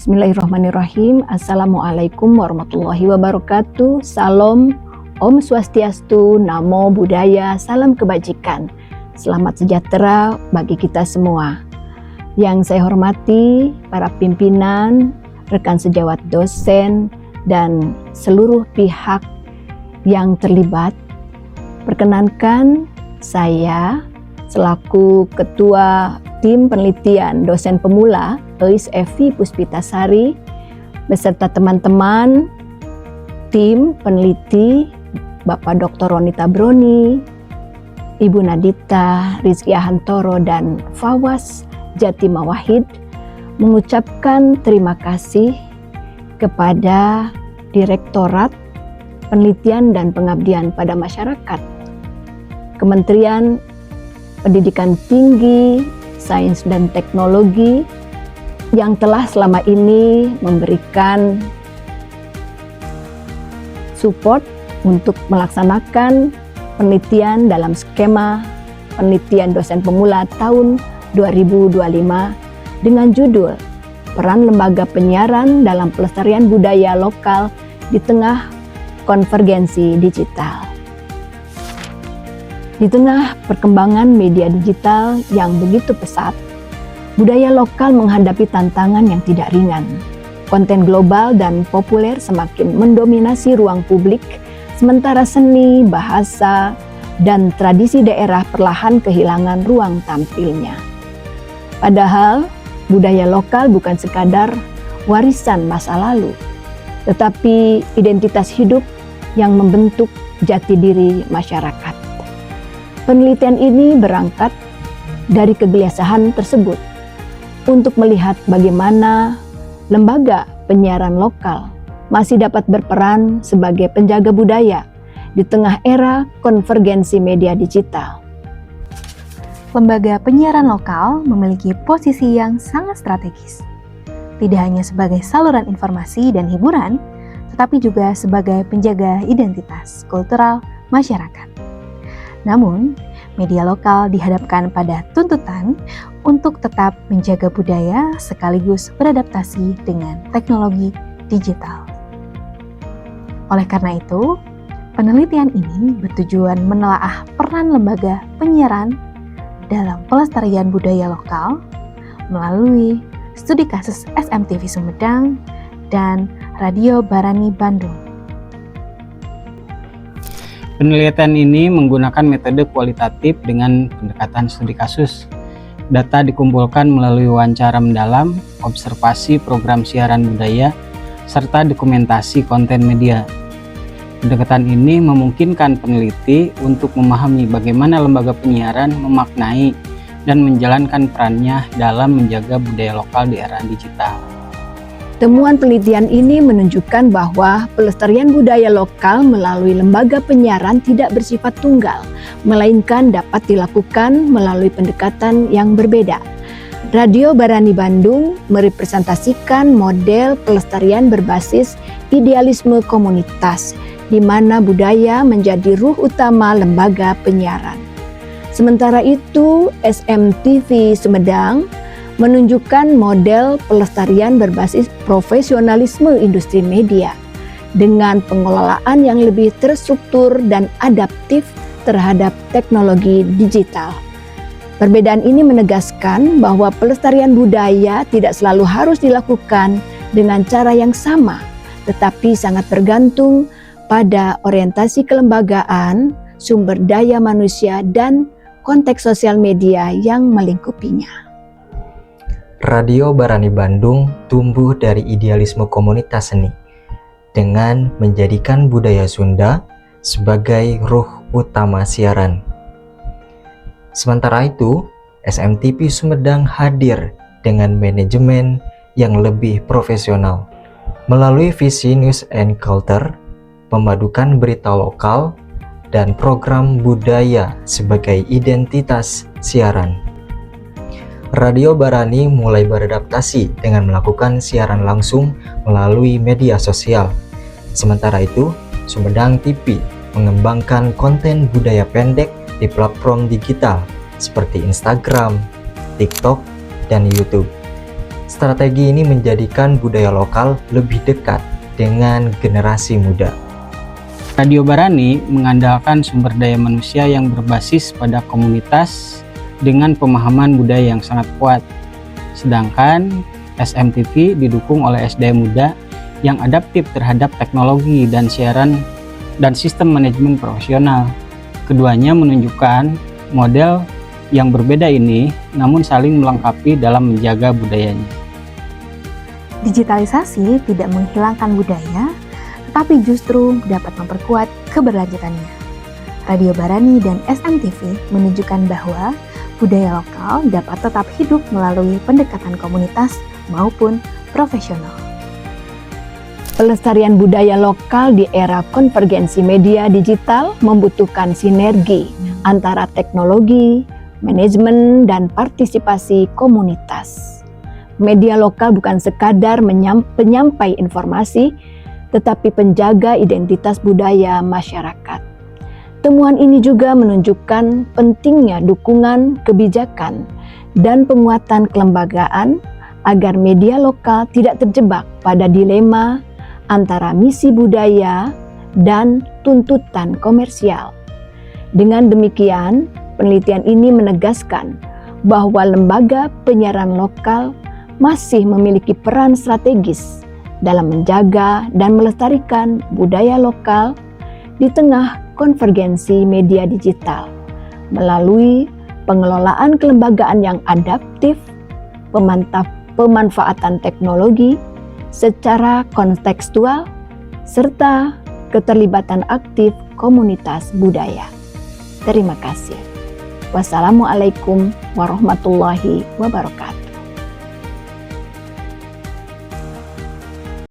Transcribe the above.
Bismillahirrahmanirrahim. Assalamualaikum warahmatullahi wabarakatuh. Salam, Om Swastiastu, Namo Buddhaya, salam kebajikan. Selamat sejahtera bagi kita semua. Yang saya hormati para pimpinan, rekan sejawat dosen, dan seluruh pihak yang terlibat. Perkenankan saya selaku Ketua Tim Penelitian Dosen Pemula Eis Evi Puspitasari beserta teman-teman tim peneliti Bapak Dr. Ronita Broni, Ibu Nadita Rizky Hantoro, dan Fawaz Jatima Wahid mengucapkan terima kasih kepada Direktorat Penelitian dan Pengabdian pada Masyarakat, Kementerian Pendidikan Tinggi, Sains dan Teknologi yang telah selama ini memberikan support untuk melaksanakan penelitian dalam skema penelitian dosen pemula tahun 2025 dengan judul Peran Lembaga Penyiaran dalam Pelestarian Budaya Lokal di Tengah Konvergensi Digital. Di tengah perkembangan media digital yang begitu pesat, budaya lokal menghadapi tantangan yang tidak ringan. Konten global dan populer semakin mendominasi ruang publik, sementara seni, bahasa, dan tradisi daerah perlahan kehilangan ruang tampilnya. Padahal, budaya lokal bukan sekadar warisan masa lalu, tetapi identitas hidup yang membentuk jati diri masyarakat. Penelitian ini berangkat dari kegelisahan tersebut untuk melihat bagaimana lembaga penyiaran lokal masih dapat berperan sebagai penjaga budaya di tengah era konvergensi media digital. Lembaga penyiaran lokal memiliki posisi yang sangat strategis, tidak hanya sebagai saluran informasi dan hiburan, tetapi juga sebagai penjaga identitas kultural masyarakat. Namun, media lokal dihadapkan pada tuntutan untuk tetap menjaga budaya sekaligus beradaptasi dengan teknologi digital. Oleh karena itu, penelitian ini bertujuan menelaah peran lembaga penyiaran dalam pelestarian budaya lokal melalui studi kasus SMTV Sumedang dan Radio Barani Bandung. Penelitian ini menggunakan metode kualitatif dengan pendekatan studi kasus. Data dikumpulkan melalui wawancara mendalam, observasi program siaran budaya, serta dokumentasi konten media. Pendekatan ini memungkinkan peneliti untuk memahami bagaimana lembaga penyiaran memaknai dan menjalankan perannya dalam menjaga budaya lokal di era digital. Temuan penelitian ini menunjukkan bahwa pelestarian budaya lokal melalui lembaga penyiaran tidak bersifat tunggal, melainkan dapat dilakukan melalui pendekatan yang berbeda. Radio Barani Bandung merepresentasikan model pelestarian berbasis idealisme komunitas, di mana budaya menjadi ruh utama lembaga penyiaran. Sementara itu, SMTV Sumedang menunjukkan model pelestarian berbasis profesionalisme industri media dengan pengelolaan yang lebih terstruktur dan adaptif terhadap teknologi digital. Perbedaan ini menegaskan bahwa pelestarian budaya tidak selalu harus dilakukan dengan cara yang sama, tetapi sangat bergantung pada orientasi kelembagaan, sumber daya manusia, dan konteks sosial media yang melingkupinya. Radio Barani Bandung tumbuh dari idealisme komunitas seni dengan menjadikan budaya Sunda sebagai ruh utama siaran. Sementara itu, SMTV Sumedang hadir dengan manajemen yang lebih profesional melalui visi News and Culture, memadukan berita lokal dan program budaya sebagai identitas siaran. Radio Barani mulai beradaptasi dengan melakukan siaran langsung melalui media sosial. Sementara itu, Sumedang TV mengembangkan konten budaya pendek di platform digital seperti Instagram, TikTok, dan YouTube. Strategi ini menjadikan budaya lokal lebih dekat dengan generasi muda. Radio Barani mengandalkan sumber daya manusia yang berbasis pada komunitas dengan pemahaman budaya yang sangat kuat. Sedangkan SMTV didukung oleh SDM muda yang adaptif terhadap teknologi dan siaran dan sistem manajemen profesional. Keduanya menunjukkan model yang berbeda ini namun saling melengkapi dalam menjaga budayanya. Digitalisasi tidak menghilangkan budaya, tetapi justru dapat memperkuat keberlanjutannya. Radio Barani dan SMTV menunjukkan bahwa budaya lokal dapat tetap hidup melalui pendekatan komunitas maupun profesional. Pelestarian budaya lokal di era konvergensi media digital membutuhkan sinergi antara teknologi, manajemen, dan partisipasi komunitas. Media lokal bukan sekadar penyampai informasi, tetapi penjaga identitas budaya masyarakat. Temuan ini juga menunjukkan pentingnya dukungan kebijakan dan penguatan kelembagaan agar media lokal tidak terjebak pada dilema antara misi budaya dan tuntutan komersial. Dengan demikian, penelitian ini menegaskan bahwa lembaga penyiaran lokal masih memiliki peran strategis dalam menjaga dan melestarikan budaya lokal di tengah konvergensi media digital melalui pengelolaan kelembagaan yang adaptif, pemanfaatan teknologi secara kontekstual, serta keterlibatan aktif komunitas budaya. Terima kasih. Wassalamualaikum warahmatullahi wabarakatuh.